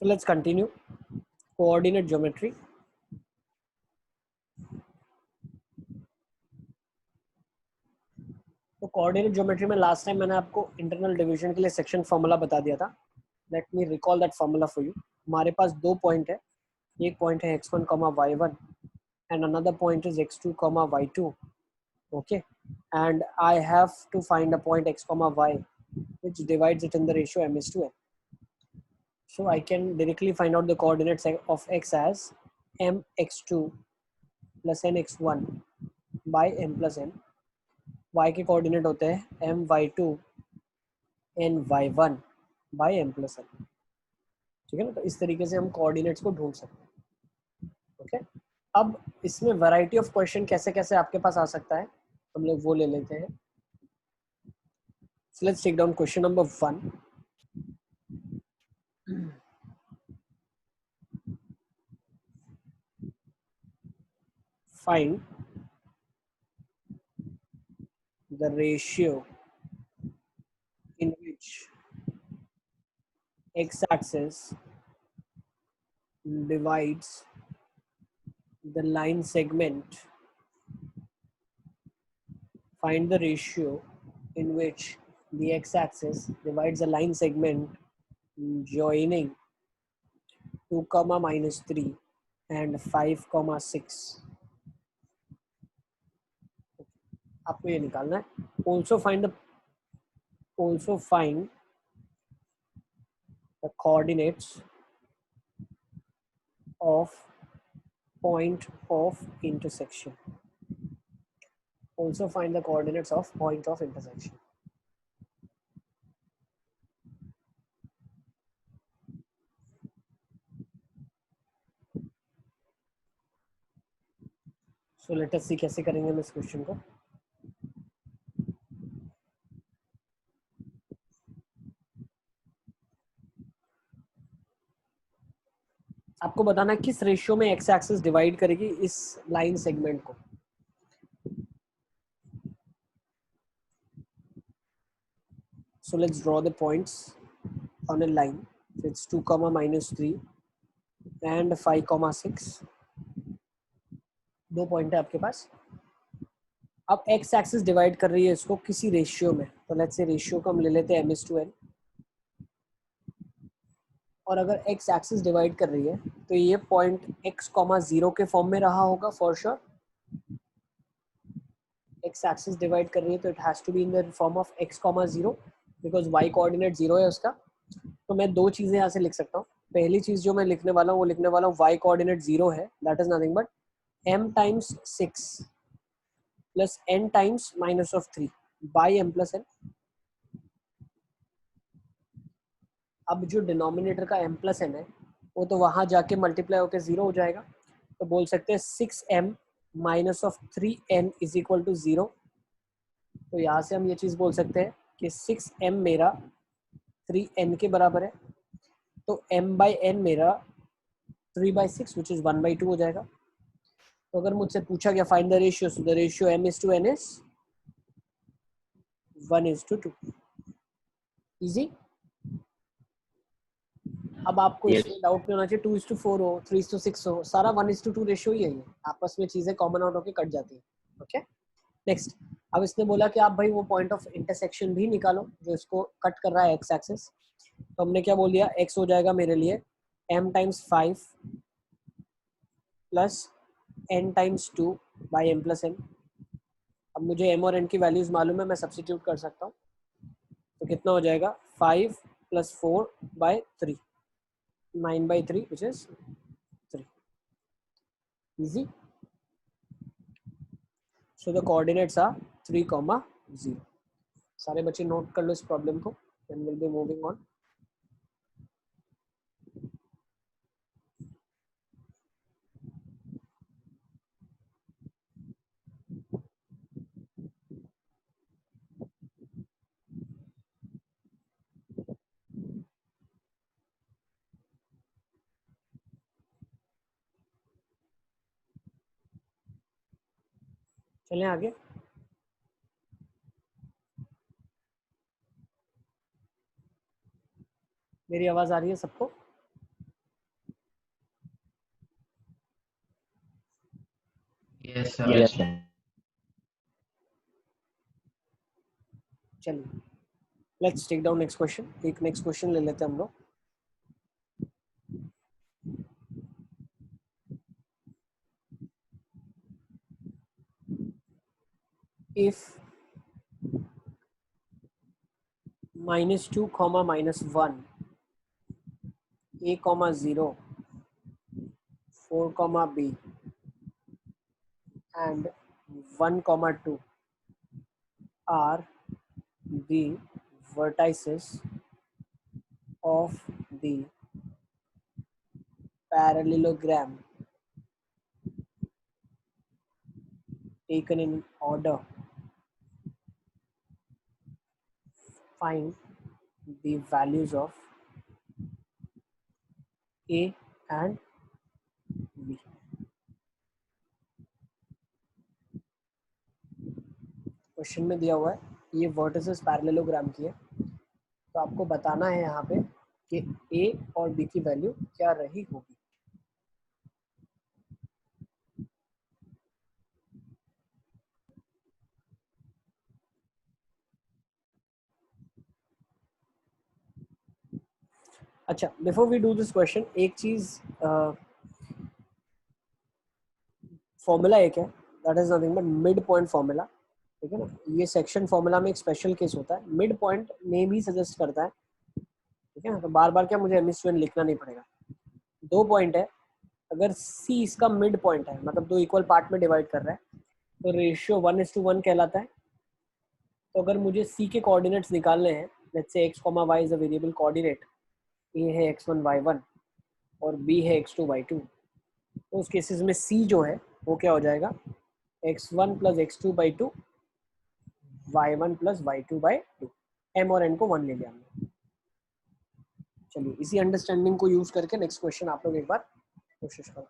So let's continue coordinate geometry. तो coordinate geometry में last time मैंने आपको इंटरनल डिवीजन के लिए सेक्शन फॉर्मूला बता दिया था. Let me recall that formula for you. हमारे पास दो पॉइंट है. एक पॉइंट है x1, y1 and another point is x2, y2. Okay, and I have to find a point x, y which divides it in the ratio m:n. So I can directly find out the coordinates of x as mx2 plus nx1 by m plus n. y के coordinate होते हैं my2 n y1 by m plus n. ठीक है ना. तो इस तरीके से हम कोऑर्डिनेट्स को ढूंढ सकते हैं. ओके, अब इसमें वैरायटी ऑफ क्वेश्चन कैसे कैसे आपके पास आ सकता है हम लोग वो ले लेते हैं. So let's take down question number 1. Find the ratio in which x-axis divides the line segment. Find the ratio in which the x-axis divides a line segment joining 2, -3 and 5, 6. आपको ये निकालना है. Also find the coordinates of point of intersection. Also find the coordinates of point of intersection. So let us see कैसे करेंगे हम इस question को. आपको बताना है किस रेशियो में एक्स एक्सिस डिवाइड करेगी इस लाइन सेगमेंट को. So let's draw the points on a line. So it's 2, -3 and 5, 6. दो पॉइंट है आपके पास. अब एक्स एक्सिस डिवाइड कर रही है इसको किसी रेशियो में. तो लेट्स से रेशियो को हम ले लेते हैं m:n. और अगर एक्स एक्सिस डिवाइड कर रही है तो ये पॉइंट x, 0 के फॉर्म में रहा होगा for sure. X axis divide कर रही है तो it has to be in the form of x, 0 because y coordinate 0 है उसका. तो मैं दो चीजें यहाँ से लिख सकता हूँ. पहली चीज जो मैं लिखने वाला हूँ वो लिखने वाला हूँ y कोऑर्डिनेट 0 है. That is nothing but m times 6 plus n times -3 by m plus n. अब जो डिनोमिनेटर का m प्लस n है वो तो वहां जाके मल्टीप्लाई होकर 0 हो जाएगा. तो बोल सकते हैं 6m -3n is equal to 0. तो यहाँ से हम ये चीज बोल सकते हैं कि 6m मेरा 3n के बराबर है. तो m बाई n मेरा 3/6 विच इज 1/2 हो जाएगा. तो अगर मुझसे पूछा गया find the ratio, so the ratio m:n is 1:2. Easy. अब आपको इसमें डाउट नहीं होना चाहिए 2:4 हो, 3:6 हो. सारा 1:2 रेशियो ही है. ये आपस में चीजें कॉमन आउट होकर कट जाती है. Okay, next. अब इसने बोला कि आप भाई वो पॉइंट ऑफ इंटरसेक्शन भी निकालो जो इसको कट कर रहा है एक्स एक्सिस. तो हमने क्या बोल दिया, x हो जाएगा मेरे लिए m times 5 plus n times 2 by m plus n. अब मुझे m और n की वैल्यूज मालूम है, मैं सब्स्टिट्यूट कर सकता हूँ. तो कितना हो जाएगा 5 + 4/3 9/3 which is 3. Easy. So the coordinates are 3, 0. सारे बच्चे नोट कर लो इस प्रॉब्लम को. Then we'll be moving on. चलें आगे. मेरी आवाज आ रही है सबको? Yes, sir. Yes, sir. चलिए let's take down next question. एक नेक्स्ट क्वेश्चन ले लेते हैं हम लोग. If -2, -1, a, 0, 4, b and 1, 2 are the vertices of the parallelogram taken in order, find the values of a and b. Question में दिया हुआ है ये वर्टिसेस पैरेललोग्राम की है, तो आपको बताना है यहाँ पे कि a और b की वैल्यू क्या रही होगी. अच्छा, before we do this question एक चीज फॉर्मूला एक है, that is nothing but mid point formula. ठीक है ना, ये सेक्शन फॉर्मूला में एक स्पेशल केस होता है, मिड पॉइंट नेम ही सजेस्ट करता है. ठीक है ना, तो बार बार क्या मुझे एमएस लिखना नहीं पड़ेगा. 2 पॉइंट है, अगर सी इसका मिड पॉइंट है, मतलब 2 इक्वल पार्ट में डिवाइड कर रहा है, तो रेशियो 1:1 कहलाता है. तो अगर मुझे सी के कोऑर्डिनेट्स निकालने हैं, let's say x, y is a variable coordinate, a है x1 y1 और b है x2 y2, तो उस केसेस में c जो है वो क्या हो जाएगा, x1 + x2/2 y1 + y2/2. m और n को 1 ले लिया हमने. चलिए इसी अंडरस्टैंडिंग को यूज करके नेक्स्ट क्वेश्चन आप लोग एक बार कोशिश करो.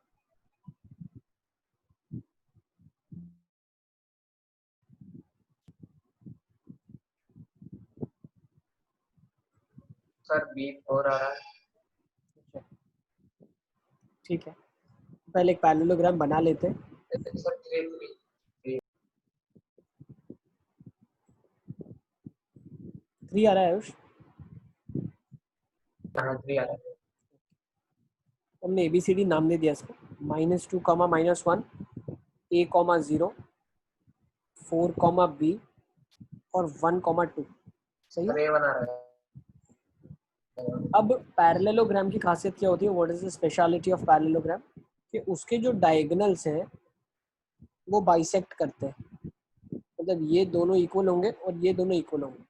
सर B4 आ रहा है. ठीक है, पहले एक पैरेललोग्राम बना लेते हैं. सर 3 आ रहा है आयुष. 3 आ रहा है. हमने ABCD नाम दे दिया इसको. -2, -1, a, 0, 4, b और 1, 2. सही है. सर A1 आ रहा है. अब पैरेललोग्राम की खासियत क्या होती है, what is the speciality of parallelogram, कि उसके जो डायगोनल्स हैं वो बाइसेक्ट करते हैं, मतलब ये दोनों इक्वल होंगे और ये दोनों इक्वल होंगे.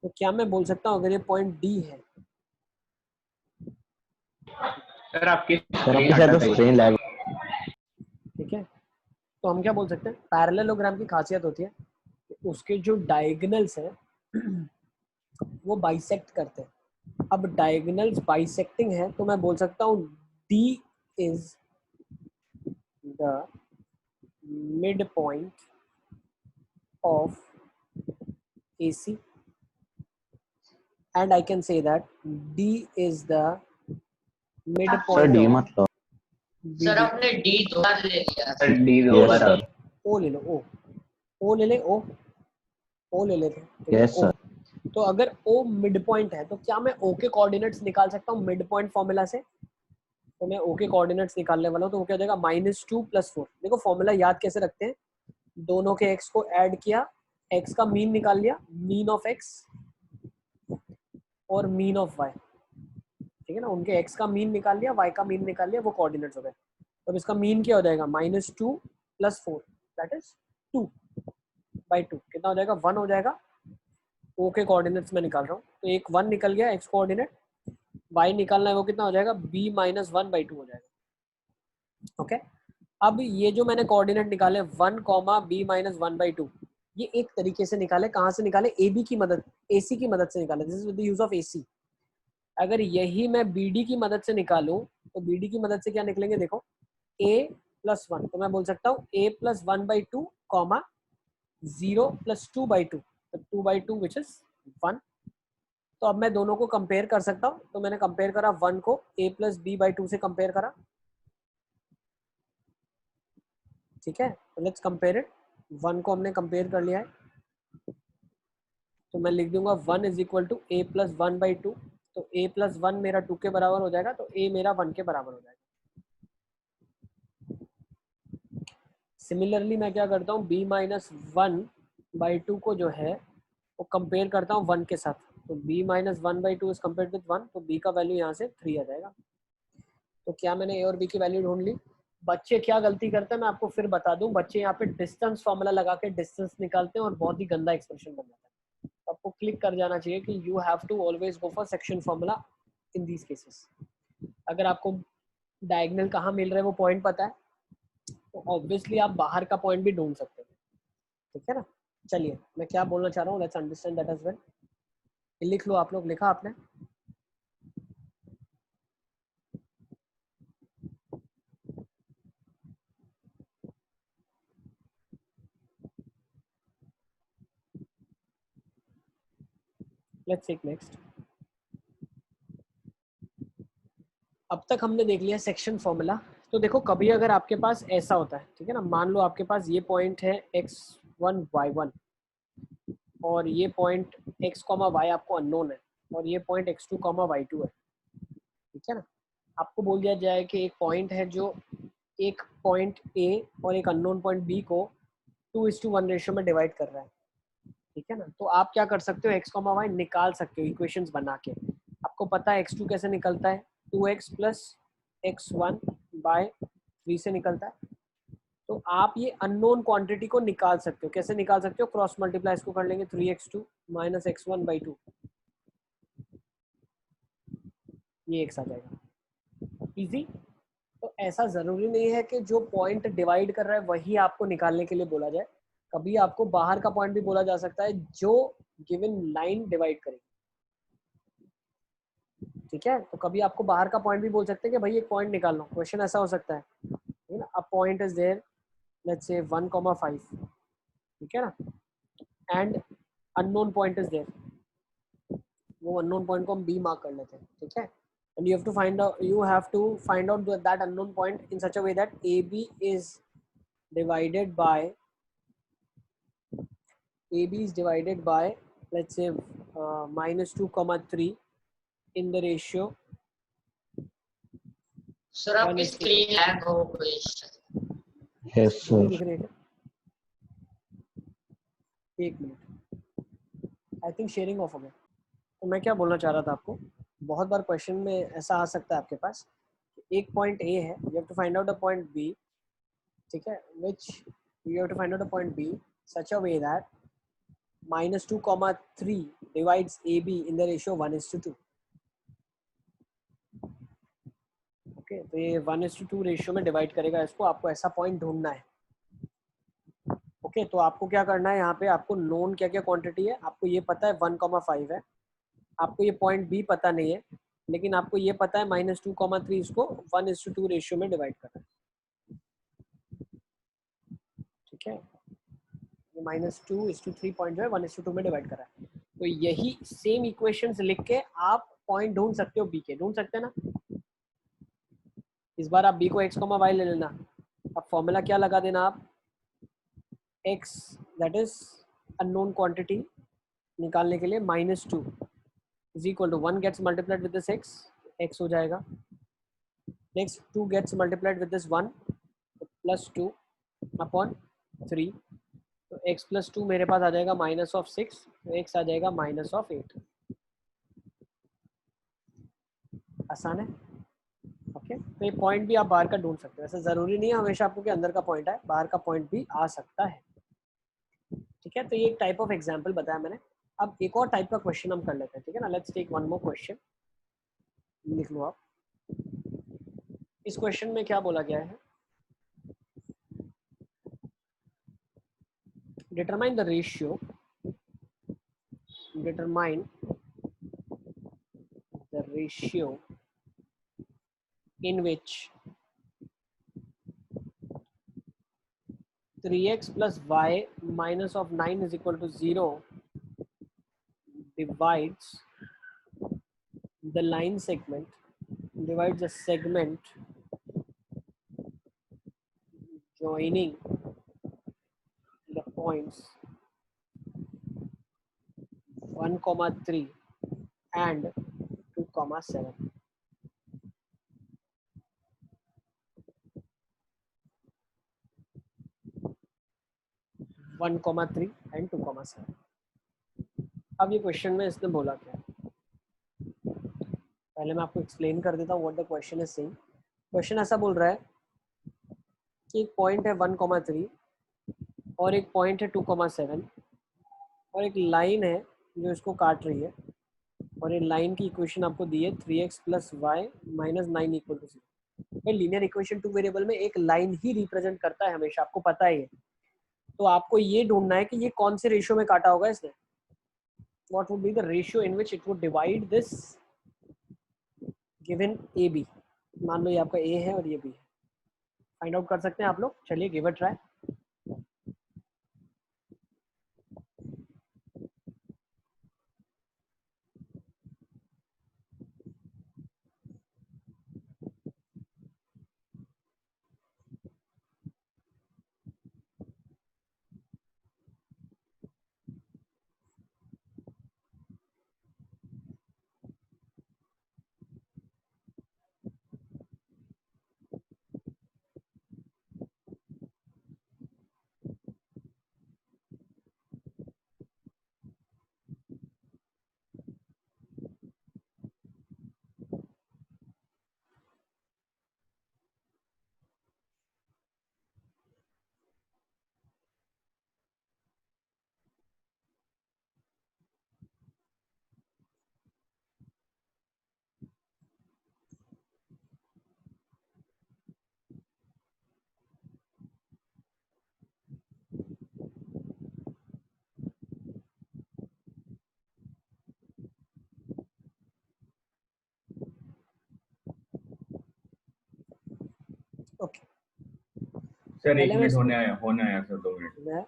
तो क्या मैं बोल सकता हूँ अगर ये पॉइंट D है, सर आपकी शायद स्क्रीन लैग. ठीक है, तो हम क्या बोल सकते हैं, पैरेललोग्राम की खासियत होती है कि उसके जो डायगोनल्स हैं वो बाइसेक्ट करते हैं. अब डायगोनल्स बाइसेक्टिंग है तो मैं बोल सकता हूँ D is the mid point of AC and I can say that D is the mid sir point D of मतलब. सर आपने डी 2 बार ले लिया. सर D यस 2 बार. सर. O ले लो, O ले ले, O ले लेते हैं. Yes sir. तो अगर O मिड पॉइंट है तो क्या मैं O के कोऑर्डिनेट्स निकाल सकता हूँ मिड पॉइंट फॉर्मूला से. तो मैं O के कोऑर्डिनेट्स निकालने वाला हूँ, तो वो क्या हो जाएगा, -2 + 4. देखो फॉर्मूला याद कैसे रखते हैं, दोनों के x को ऐड किया, x का मीन निकाल लिया, मीन ऑफ x और मीन ऑफ y. ठीक है ना, उनके x का मीन निकाल लिया, y का मीन निकाल लिया, वो कोऑर्डिनेट्स हो गए. तो इसका मीन क्या हो जाएगा, -2 + 4 दैट इज 2/2. कितना हो जाएगा, 1 हो जाएगा. O के कोऑर्डिनेट्स में निकाल रहा हूँ, तो एक 1 निकल गया x कोऑर्डिनेट, y निकालना है वो कितना हो जाएगा, b - 1/2 हो जाएगा. ओके, अब ये जो मैंने कोऑर्डिनेट निकाले 1, b - 1/2, ये एक तरीके से निकाले. कहाँ से निकाले, AB की मदद, AC की मदद से निकाले. This is with the use of AC. अगर यही मैं BD की मदद से निकालूं तो BD की मदद से क्या निकलेंगे, देखो A + 1, तो मैं बोल सकता हूँ A + 1/2, 0 + 2/2, तो 2/2 विच इज 1. तो अब मैं दोनों को कंपेयर कर सकता हूँ, तो मैंने कंपेयर करा 1 को A + B/2 से कंपेयर करा, ठीक है, लेट्स कंपेयर इट। 1 को हमने कंपेयर कर लिया है, तो मैं लिख दूंगा 1 is equal to a plus 1/2। तो a प्लस 1 मेरा 2 के बराबर हो जाएगा, तो a मेरा 1 के बराबर हो जाएगा। सिमिलरली मैं क्या करता हूँ, b माइनस 1/2 को जो है वो कंपेयर करता हूँ 1 के साथ। तो b minus 1/2 is compare with 1, तो b का वैल्यू यहाँ से 3 आ जाएगा। तो क्या मैंने a और b की वैल्यू ढूंढ ली। बच्चे क्या गलती करते हैं मैं आपको फिर बता दूं, बच्चे यहाँ पे डिस्टेंस फॉर्मूला लगा के डिस्टेंस निकालते हैं और बहुत ही गंदा एक्सप्रेशन बन जाता है। तो आपको क्लिक कर जाना चाहिए कि you have to always go for section formula in these cases. अगर आपको डायगोनल कहाँ मिल रहा है वो पॉइंट पता है, तो ऑब्वियसली आप बाहर का पॉइंट भी ढूंढ सकते हैं। ठीक है ना। चलिए मैं क्या बोलना चाह रहा हूँ, let's understand that as well. लिख लो आप लोग, लिखा आपने? Let's take next. अब तक हमने देख लिया सेक्शन फॉर्मूला। तो देखो कभी अगर आपके पास ऐसा होता है, ठीक है ना, मान लो आपके पास ये पॉइंट है x1 y1 और ये पॉइंट x, y आपको अननोन है, और ये पॉइंट x2, y2 है। ठीक है ना। आपको बोल दिया जाए कि एक पॉइंट है जो एक पॉइंट a और एक अननोन पॉइंट b को 2:1 रेशियो में डिवाइड कर रहा है। ठीक है ना। तो आप क्या कर सकते हो, x, y निकाल सकते हो इक्वेशंस बना के। आपको पता है x2 कैसे निकलता है, 2x प्लस x1 बाय 3 से निकलता है। तो आप ये अननोन क्वांटिटी को निकाल सकते हो। कैसे निकाल सकते हो, क्रॉस मल्टीप्लाई इसको कर लेंगे, 3x2 माइनस x1/2, ये x आ जाएगा। इजी। तो ऐसा जरूरी नहीं है कि जो पॉइंट डिवाइड कर रहा है वही आपको निकालने के लिए बोला जाए। कभी आपको बाहर का पॉइंट भी बोला जा सकता है जो गिवन लाइन डिवाइड करेगी। ठीक है, तो कभी आपको बाहर का पॉइंट भी बोल सकते हैं कि भाई एक पॉइंट निकाल लो। क्वेश्चन ऐसा हो सकता है, ठीक है ना। A point is there, let's say 1,5, ठीक है ना, and unknown point is there. वो अननोन पॉइंट को हम बी मार्क कर लेते हैं। ठीक है, and you have to find out that unknown point in such a way that AB is divided by let's say -2,3 in the ratio sir आपकी 1:2। Screen hang हो गई। यस नहीं सर। दिख रही है? एक minute, I think sharing of हो गया। तो मैं क्या बोलना चाह रहा था आपको, बहुत बार क्वेश्चन में ऐसा आ सकता है आपके पास, एक पॉइंट ए है, you have to find out a point B, ठीक है, which you have to find out a point B such a way that -2,3 divides AB in the ratio 1:2। Okay, तो ये 1:2 रेशियो में डिवाइड करेगा इसको। आपको ऐसा पॉइंट ढूंढना है। ओके, तो आपको क्या करना है, यहाँ पे आपको नोन क्या क्या क्वांटिटी है, आपको ये पता है 1,5 है, आपको ये पॉइंट बी पता नहीं है, लेकिन आपको ये पता है -2,3 इसको 1:2 रेशियो में डिवाइड करना है। ठीक है, -2:3 पॉइंट जो है 1:2 में डिवाइड करा है। तो यही सेम इक्वेशंस लिख के आप पॉइंट ढूंढ सकते हो, बी के ढूंढ सकते हैं ना। इस बार आप बी को x, y ले लेना। अब फॉर्मूला क्या लगा देना आप, x that is unknown quantity निकालने के लिए -2 is equal to 1 gets multiplied with this x हो जाएगा। Next 2 gets multiplied with this 1, +2 upon 3। तो x प्लस 2 मेरे पास आ जाएगा -6, तो x आ जाएगा -8। आसान है। ओके, तो ये पॉइंट भी आप बाहर का ढूंढ सकते हो। ऐसा जरूरी नहीं है हमेशा आपको कि अंदर का पॉइंट है, बाहर का पॉइंट भी आ सकता है। ठीक है, तो ये एक टाइप ऑफ एग्जांपल बताया मैंने। अब एक और टाइप का क्वेश्चन हम कर लेते हैं। ठीक है ना, let's take one more question. लिख लो आप। इस क्वेश्चन में क्या बोला गया है, determine the ratio in which 3x plus y minus of 9 is equal to 0 divides the segment joining the points 1,3 and 2,7. One comma three and 2,7. अब ये क्वेश्चन में इसने बोला क्या है, पहले मैं आपको एक्सप्लेन कर देता हूँ what the question is saying. Question ऐसा बोल रहा है कि एक पॉइंट है 1,3 और एक पॉइंट है 2,7 और एक लाइन है जो इसको काट रही है, और ये लाइन की इक्वेशन आपको दी है 3x plus y minus 9 equal to 0. Linear equation two variable में एक लाइन ही रिप्रेजेंट करता है हमेशा, आपको पता है. तो आपको ये ढूंढना है कि ये कौन से रेशियो में काटा होगा इसने. What would be the ratio in which it would divide this given AB. मान लो ये आपका A है और ये B है. फाइंड आउट कर सकते हैं आप लोग. चलिए give it try. Okay sir एक पहले मैं मिनट होने आया सर 2 मिनट. मैं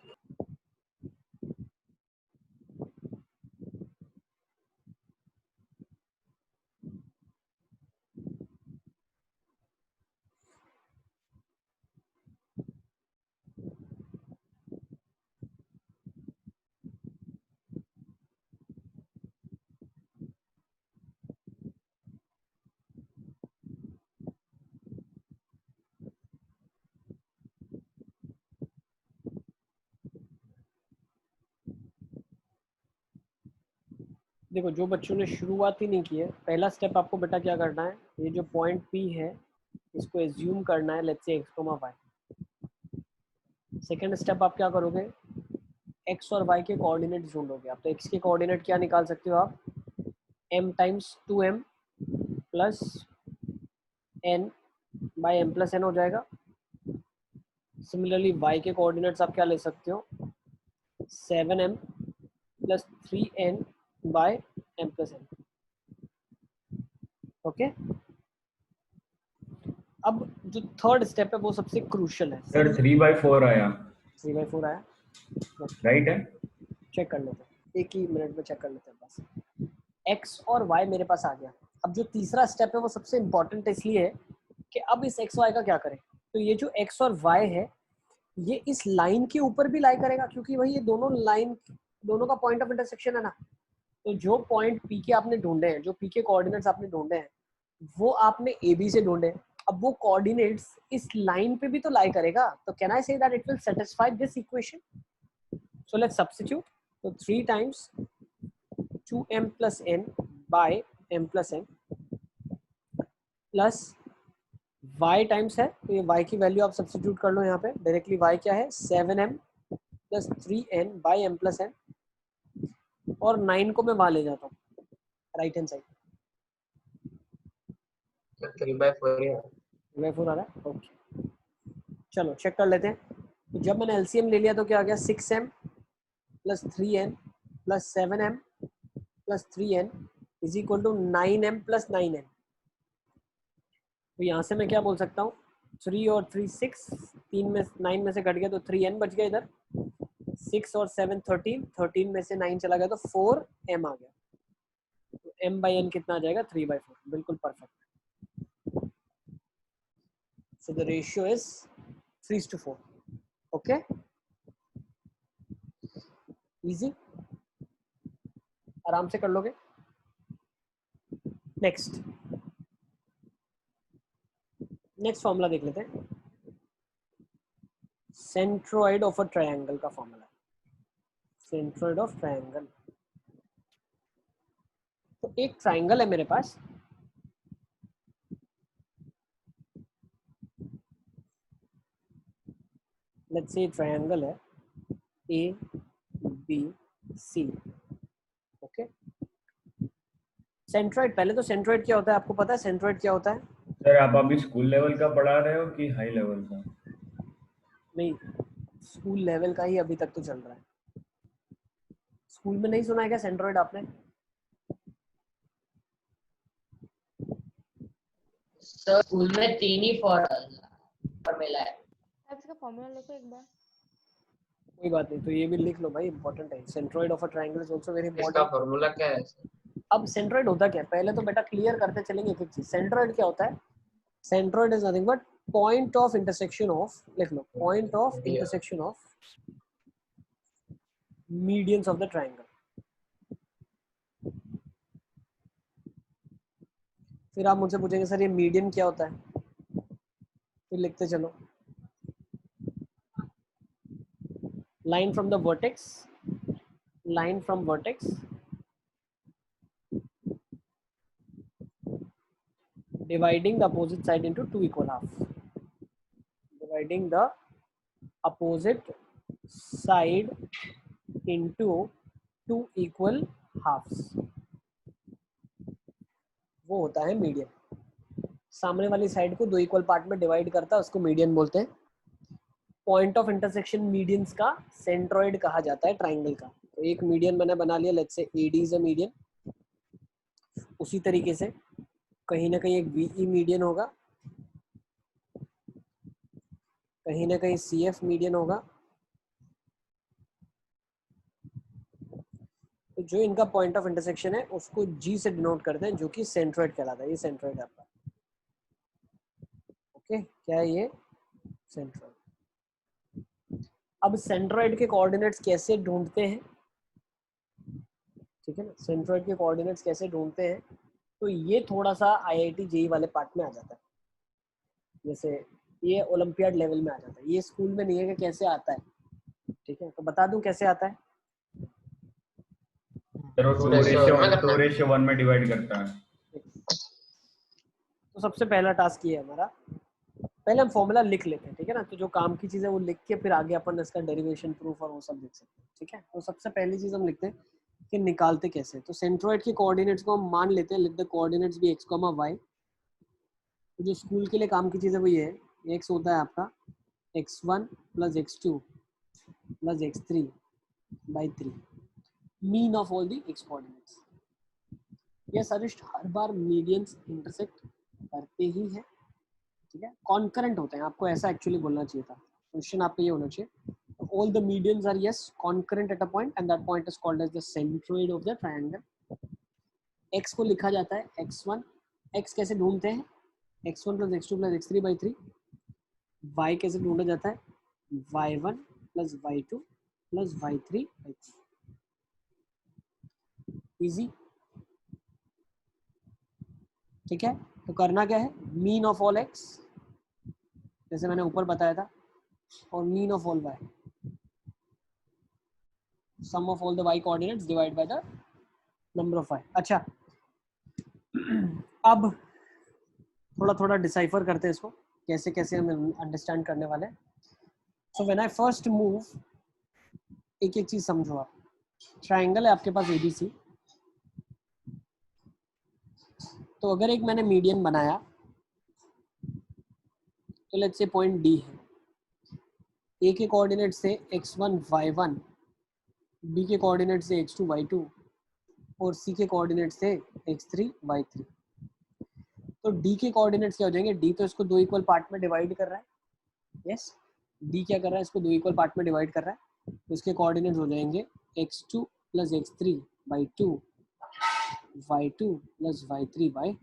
देखो, जो बच्चों ने शुरुआत ही नहीं की है, पहला स्टेप आपको बेटा क्या करना है, ये जो पॉइंट P है इसको एज्यूम करना है, let's say x, y. Second step आप क्या करोगे, x और y के कोऑर्डिनेट्स ढूंढोगे आप. तो x के कोऑर्डिनेट क्या निकाल सकते हो आप, m times 2m plus n by m plus n हो जाएगा. सिमिलरली y के कोऑर्डिनेट्स आप क्या ले सकते हो, 7m plus 3n by m plus n. Okay. अब जो थर्ड स्टेप है वो सबसे क्रूशियल है. सर 3/4 आया. 3/4 आया, राइट है. चेक कर लेते हैं, एक ही मिनट में चेक कर लेते हैं बस. x और y मेरे पास आ गया. अब जो तीसरा स्टेप है वो सबसे इंपॉर्टेंट इसलिए है कि अब इस x y का क्या करें. तो ये जो x और y है ये इस लाइन के ऊपर भी लाई करेगा, क्योंकि वही ये दोनों का पॉइंट ऑफ इंटरसेक्शन है ना. तो जो पॉइंट P के आपने ढूंढे हैं, जो P के कोऑर्डिनेट्स आपने ढूंढे हैं, वो आपने AB से ढूंढे. अब वो कोऑर्डिनेट्स इस लाइन पे भी तो लाई करेगा. तो can I say that it will satisfy this equation. So let's substitute. तो 3 times 2m plus n by m plus n plus y times है, तो ये y की वैल्यू आप सब्स्टिट्यूट कर लो यहाँ पे डायरेक्टली. y क्या है, 7m plus 3n by m plus n, और 9 को मैं वहां ले जाता हूँ राइट हैंड साइड. 3/4 3/4 आ रहा है. ओके, चलो चेक कर लेते हैं. तो जब मैंने एलसीएम ले लिया तो क्या आ गया, 6m plus 3n plus 7m plus 3n is equal to 9m plus 9n. तो यहाँ से मैं क्या बोल सकता हूँ, 3 और 3 6, 3 में 9 में से घट गया तो 3n बच गया इधर. 6 और 7 13 में से 9 चला गया तो 4m आ गया. तो m बाई n कितना आ जाएगा, 3/4. बिल्कुल perfect. So the ratio is 3:4. Okay, easy, आराम से कर लोगे. नेक्स्ट फॉर्मूला देख लेते हैं. सेंट्रोइड ऑफ अ ट्रायंगल का फॉर्मूला. Centroid of triangle. तो एक ट्रायंगल है मेरे पास. लेट्स से ट्रायंगल है ABC. Okay, centroid. पहले तो सेंट्रोइड क्या होता है आपको पता है? सेंट्रोइड क्या होता है? सर आप अभी स्कूल लेवल का पढ़ा रहे हो कि हाई लेवल का? नहीं, स्कूल लेवल का ही अभी तक तो चल रहा है. स्कूल में नहीं सुना है क्या सेंट्रोइड आपने? सर स्कूल में 3 ही फॉर्मूला है. आप इसका फॉर्मूला लिखो एक बार. कोई बात नहीं, तो ये भी लिख लो भाई, इंपॉर्टेंट है. Centroid of a triangle is also very इसका इंपॉर्टेंट. फॉर्मूला क्या है सर? अब सेंट्रोइड होता क्या है पहले तो बेटा क्लियर करते चलेंगे एक एक चीज. सेंट्रोइड क्या होता है? Centroid is nothing but point of intersection of, लिख लो, point of intersection of medians of the triangle. फिर आप मुझसे पूछेंगे सर ये मीडियन क्या होता है? फिर लिखते चलो. line from the vertex, line from vertex dividing the opposite side into two equal halves. Dividing the opposite side into two equal halves. वो होता है मीडियन. सामने वाली साइड को दो इक्वल पार्ट में डिवाइड करता है, उसको मीडियन बोलते हैं. पॉइंट ऑफ इंटरसेक्शन मीडियंस का सेंट्रोइड कहा जाता है ट्राइंगल का. तो एक मीडियन मैंने बना लिया, let's say AD is a median. उसी तरीके से कहीं ना कहीं एक VE मीडियन होगा, कहीं ना कहीं CF मीडियन होगा. तो जो इनका पॉइंट ऑफ इंटरसेक्शन है उसको G से डिनोट करते हैं, जो कि सेंट्रोइड कहलाता है. ये सेंट्रोइड है आपका. ओके, क्या है ये? सेंट्रोइड. अब सेंट्रोइड के कोऑर्डिनेट्स कैसे ढूंढते हैं? ठीक है ना, सेंट्रोइड के कोऑर्डिनेट्स कैसे ढूंढते हैं? तो ये थोड़ा सा IIT JEE वाले पार्ट में आ जाता है. जैसे ये ओलंपियाड लेवल में आ जाता है, ये स्कूल में नहीं है कि कैसे आता है. ठीक है, तो बता दूं कैसे आता है. सर 2:1 में डिवाइड करता है. तो सबसे पहला टास्क ये है हमारा, पहले हम फॉर्मूला लिख लेते हैं. ठीक है ना, तो जो काम की चीज़ है वो लिख के फिर आगे अपन इसका डेरिवेशन प्रूफ और वो सब लिख सकते हैं. ठीक है, तो सबसे पहली चीज़ हम लिखते हैं कि निकालते कैसे. तो सेंट्रोइड के कोऑर्डिनेट्स को हम मान लेते हैं, लेट द कोऑर्डिनेट्स भी x, y. तो जो स्कूल के लिए काम की चीज़ है वो ये है, x होता है आपका x1 + x2 + x3/3, mean of all the x coordinates. ये सरिष्ठ हर बार मीडियंस इंटरसेक्ट करते ही है. ठीक है, कॉन्करेंट होते हैं. आपको ऐसा एक्चुअली बोलना चाहिए था, क्वेश्चन आपका ये होना चाहिए. All the medians are yes concurrent at a point and that point is called as the centroid of the triangle. x को लिखा जाता है x1. x कैसे ढूंढते हैं? x1 + x2 + x3/3. y कैसे ढूंढा जाता है? y1 + y2 + y3/3. इजी. ठीक है, तो करना क्या है? मीन ऑफ ऑल x, जैसे मैंने ऊपर बताया था, और mean of all y, sum of all the y coordinates divide by the number of y. अच्छा, अब थोड़ा थोड़ा डिसाइफर करते हैं इसको, कैसे कैसे हम अंडरस्टैंड करने वाले हैं. So when I first move, एक एक चीज समझो आप. ट्रायंगल है आपके पास ABC. तो अगर एक मैंने मीडियन बनाया, तो लेट्स से पॉइंट D है. A के कोऑर्डिनेट से x1 y1, B के कोऑर्डिनेट से x2 y2 और C के कोऑर्डिनेट से x3 y3. तो D के कोऑर्डिनेट्स क्या हो जाएंगे? D तो इसको दो इक्वल पार्ट में डिवाइड कर रहा है. यस, D क्या कर रहा है? इसको दो इक्वल पार्ट में डिवाइड कर रहा है. तो इसके कोऑर्डिनेट्स हो जाएंगे x2 + x3/2, y2 + y3/2.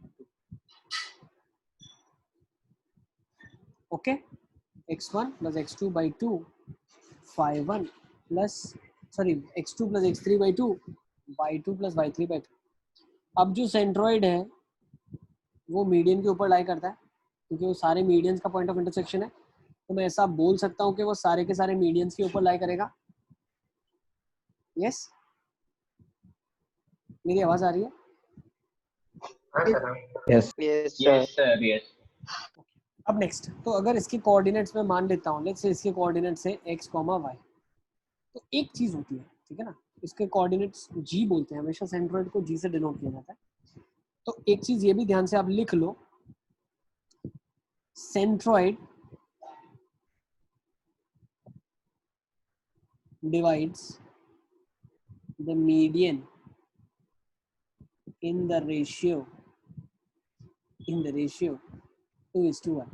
Okay, x1 plus x2 by 2 y1 plus x2 plus x3 by 2 y2 plus y3 by 2। अब जो सेंट्रॉइड है वो मीडियन के ऊपर लाई करता है क्योंकि वो सारे मीडियंस का पॉइंट ऑफ इंटरसेक्शन है, तो मैं ऐसा बोल सकता हूँ कि वो सारे के सारे मीडियंस के ऊपर लाई करेगा। यस, मेरी आवाज आ रही है? हाँ सर हाँ। Yes. Yes, Yes, sir. sir. Yes. अब नेक्स्ट, तो अगर इसके कोऑर्डिनेट्स में मान लेता हूँ, लेट्स से इसके कोऑर्डिनेट्स है x, y, तो एक चीज होती है, ठीक है ना, इसके कोऑर्डिनेट्स g बोलते हैं, हमेशा सेंट्रॉइड को g से डिनोट किया जाता है। तो एक चीज ये भी ध्यान से आप लिख लो, centroid divides the median in the ratio 2:1।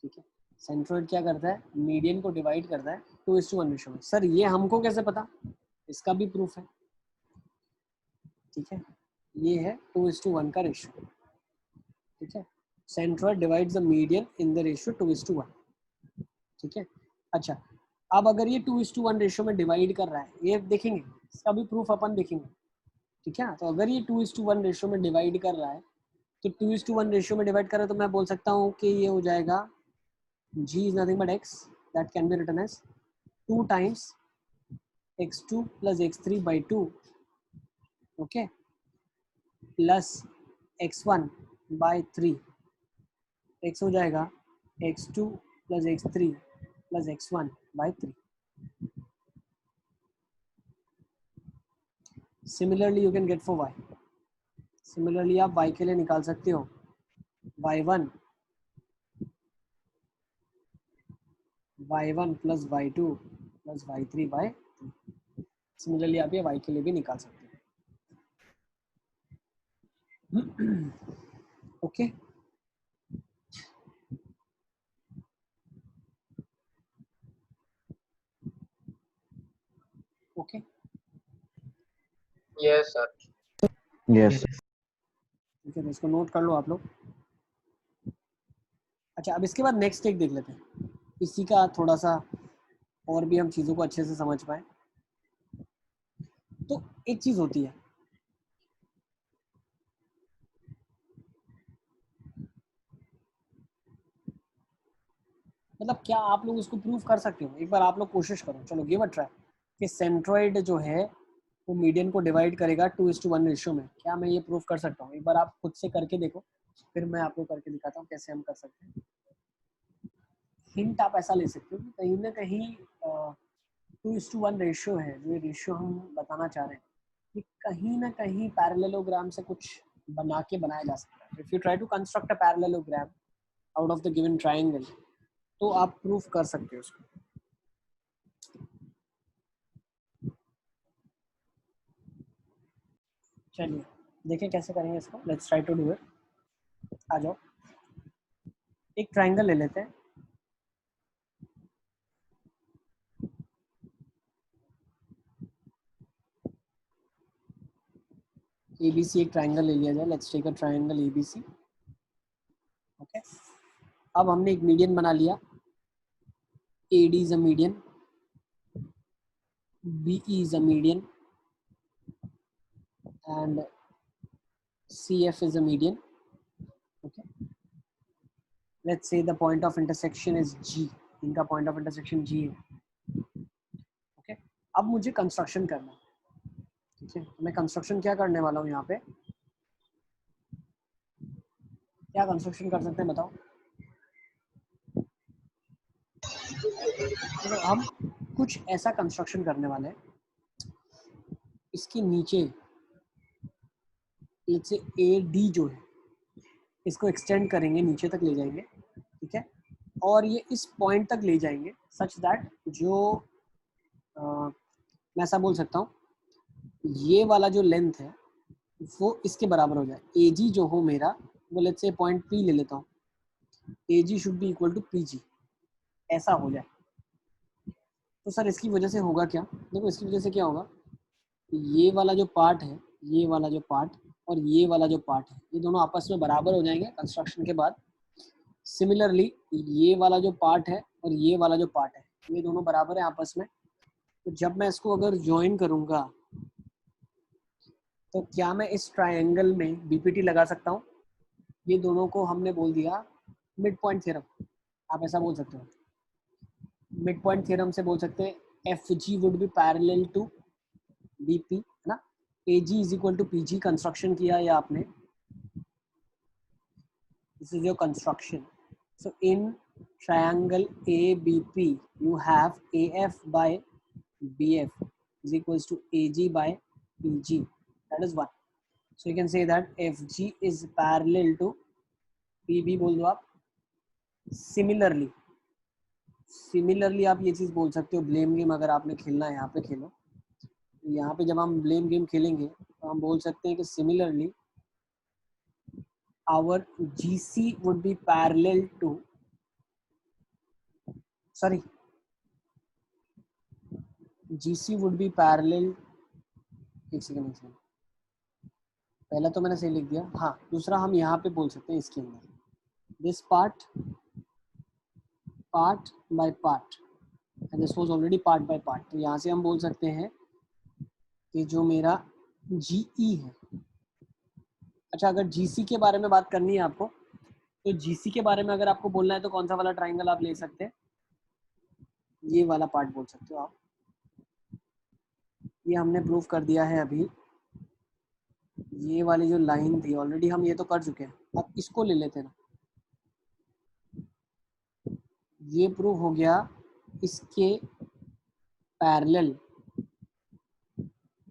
ठीक है, सेंट्रॉइड क्या करता है, मीडियन को डिवाइड करता है 2:1 रेशियो में। सर ये हमको कैसे पता, इसका भी प्रूफ है। ठीक है, ये है 2:1 का रेशियो। ठीक है, centroid divides the median in the ratio 2:1। ठीक है, अच्छा अब अगर ये 2:1 रेशियो में डिवाइड कर रहा है, ये देखेंगे, इसका भी प्रूफ अपन देखेंगे। ठीक है, तो अगर ये 2:1 रेशियो में डिवाइड कर रहा है, तो 2:1 रेशियो में डिवाइड कर रहा है, तो मैं बोल सकता हूँ कि ये हो जाएगा g is nothing but x, that can be written as 2 times x2 plus x3 by 2, okay, plus x1 by 3, x हो जाएगा x2 plus x3 plus x1 by 3। Similarly you can get for y, similarly आप y के लिए निकाल सकते हो y1 plus y2 plus y3 by 3। Similarly आप ये y के लिए भी निकाल सकते हैं। Okay, okay, Yes sir. Yes. ठीक है, तो इसको नोट कर लो आप लोग। अच्छा, अब इसके बाद नेक्स्ट एक देख लेते हैं, इसी का थोड़ा सा और भी हम चीज़ों को अच्छे से समझ पाए। तो एक चीज़ होती है, मतलब क्या आप लोग इसको प्रूव कर सकते हो? एक बार आप लोग कोशिश करो, चलो गिव अ ट्राई, कि सेंट्रॉइड जो है वो मीडियन को डिवाइड करेगा 2:1 रेशियो में। क्या मैं ये प्रूव कर सकता हूँ? एक बार आप खुद से करके देखो, फिर मैं आपको करके दिखाता हूँ कैसे हम कर सकते हैं। हिंट आप ऐसा ले सकते हो कि कहीं ना कहीं 2:1 रेशियो है, जो ये रेशियो हम बताना चाह रहे हैं, ये कहीं ना कहीं पैरेललोग्राम से कुछ बना के बनाया जा सकता है। If you try to construct a parallelogram out of the given triangle, तो आप प्रूफ कर सकते हो उसको। चलिए देखें कैसे करेंगे इसको, let's try to do it. आ जाओ, एक ट्रायंगल ले लेते हैं, ABC एक ट्रायंगल ले लिया जाए। Let's take a triangle ABC। Okay, अब हमने एक मीडियन बना लिया, AD is a median, BE is a median and CF is a median. Okay, let's say the point of intersection is G, इनका point of intersection G है। Okay, अब मुझे construction करना है। ठीक है, मैं कंस्ट्रक्शन क्या करने वाला हूँ यहाँ पे, क्या कंस्ट्रक्शन कर सकते हैं बताओ? तो हम कुछ ऐसा कंस्ट्रक्शन करने वाले हैं, इसके नीचे लेट्स से AD जो है इसको एक्सटेंड करेंगे, नीचे तक ले जाएंगे। ठीक है, और ये इस पॉइंट तक ले जाएंगे सच दैट जो मैं ऐसा बोल सकता हूँ, ये वाला जो लेंथ है वो इसके बराबर हो जाए। AG जो हो मेरा, वो लेट्स से पॉइंट P ले लेता हूँ, AG should be equal to PG, ऐसा हो जाए। तो सर इसकी वजह से होगा क्या? देखो इसकी वजह से क्या होगा, ये वाला जो पार्ट है, ये वाला जो पार्ट और ये वाला जो पार्ट है, ये दोनों आपस में बराबर हो जाएंगे कंस्ट्रक्शन के बाद। सिमिलरली ये वाला जो पार्ट है और ये वाला जो पार्ट है ये दोनों बराबर है आपस में, तो जब मैं इसको अगर ज्वाइन करूंगा तो क्या मैं इस ट्रायंगल में बीपीटी लगा सकता हूँ? ये दोनों को हमने बोल दिया मिड पॉइंट थ्योरम, आप ऐसा बोल सकते हो। मिड पॉइंट थ्योरम से बोल सकते हैं F G would be parallel to BP, है ना। A G is equal to P G construction किया है आपने, this is your construction. So in triangle A B P you have A F by B F is equals to A G by P G, that is one. So you can say that F G is parallel to P B, बोल दो आप। Similarly आप ये चीज बोल सकते हो, blame game अगर आपने खेलना है यहाँ पे खेलो। यहाँ पे जब हम ब्लेम गेम खेलेंगे तो हम बोल सकते हैं कि similarly our GC would be parallel to, sorry GC would be parallel, एक सेकंड पहला तो मैंने सही लिख दिया। हाँ, दूसरा हम यहाँ पे बोल सकते हैं इसके अंदर this part by part and this was already part by part. तो यहाँ से हम बोल सकते हैं कि जो मेरा जीई है, अच्छा अगर जीसी के बारे में बात करनी है आपको, तो जीसी के बारे में अगर आपको बोलना है तो कौन सा वाला ट्राइंगल आप ले सकते हैं? ये वाला पार्ट बोल सकते हो आप। ये हमने प्रूव कर दिया है अभी, ये वाली जो लाइन थी ऑलरेडी हम ये तो कर चुके हैं। अब इसको ले लेते हैं ना, ये प्रूव हो गया इसके पैरेलल,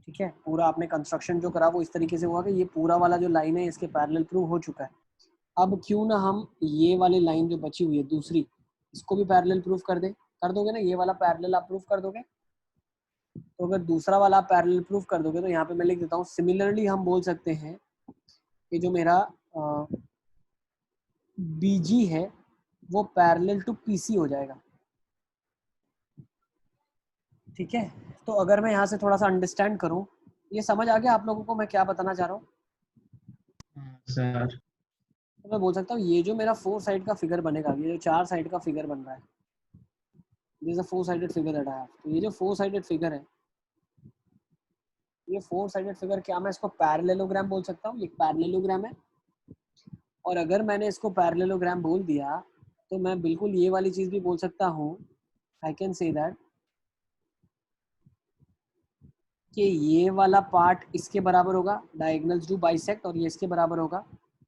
ठीक है। पूरा आपने कंस्ट्रक्शन जो करा वो इस तरीके से हुआ कि ये पूरा वाला जो लाइन है इसके पैरेलल प्रूव हो चुका है। अब क्यों ना हम ये वाली लाइन जो बची हुई है दूसरी, इसको भी पैरेलल प्रूफ कर दे, कर दोगे ना? ये वाला पैरेलल आप प्रूफ कर दोगे? तो अगर दूसरा वाला आप पैरेलल प्रूफ कर दोगे तो यहाँ पे मैं लिख देता हूँ सिमिलरली हम बोल सकते हैं कि जो मेरा बीजी है वो पैरेलल टू पीसी हो जाएगा, ठीक है। तो अगर मैं यहाँ से थोड़ा सा अंडरस्टैंड करूँ, ये समझ आ गया आप लोगों को मैं क्या बताना चाह रहा हूँ? सर तो मैं बोल सकता हूँ ये जो मेरा 4 साइड का फिगर बनेगा, ये जो 4 साइड का फिगर बन रहा है, this is a 4 sided figure that I have. तो ये जो 4 साइडेड फिगर है, ये 4 साइडेड फिगर, क्या मैं इसको पैरेललोग्राम बोल सकता हूँ? ये पैरेललोग्राम है। और अगर मैंने इसको पैरेललोग्राम बोल दिया तो मैं बिल्कुल ये वाली चीज भी बोल सकता हूँ, आई कैन से दैट कि ये वाला पार्ट इसके बराबर होगा, डायगोनल्स डू बाइसेक्ट, और ये इसके बराबर होगा।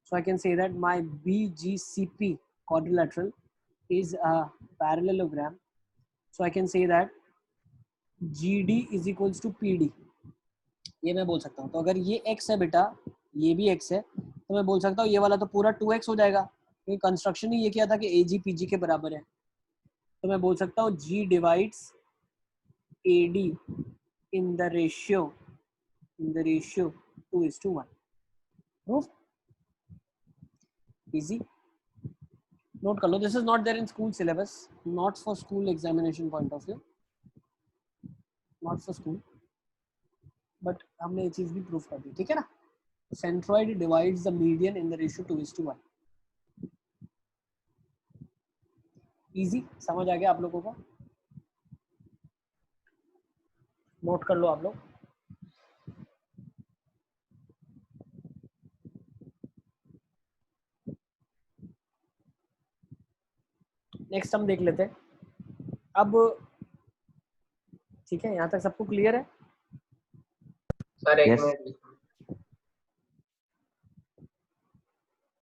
So I can say that my BGCP quadrilateral is a parallelogram. So I can say that GD is equals to PD, ये मैं बोल सकता हूँ। तो अगर ये x है बेटा, ये भी x है, तो मैं बोल सकता हूँ ये वाला तो पूरा 2x हो जाएगा, क्योंकि कंस्ट्रक्शन ही ये किया था कि AG PG के बराबर है। तो मैं बोल सकता हूँ G divides AD in the ratio 2:1. Proof? Easy. Note कर लो, this is not there in school syllabus, not for school examination point of view, not for school, but हमने ये चीज भी प्रूफ कर दी, ठीक है ना। Centroid divides the median in the ratio 2:1। Easy, समझ आ गया आप लोगों को? नोट कर लो आप लोग। नेक्स्ट हम देख लेते हैं अब, ठीक है। यहाँ तक सबको क्लियर है? सर एक Yes. मिनट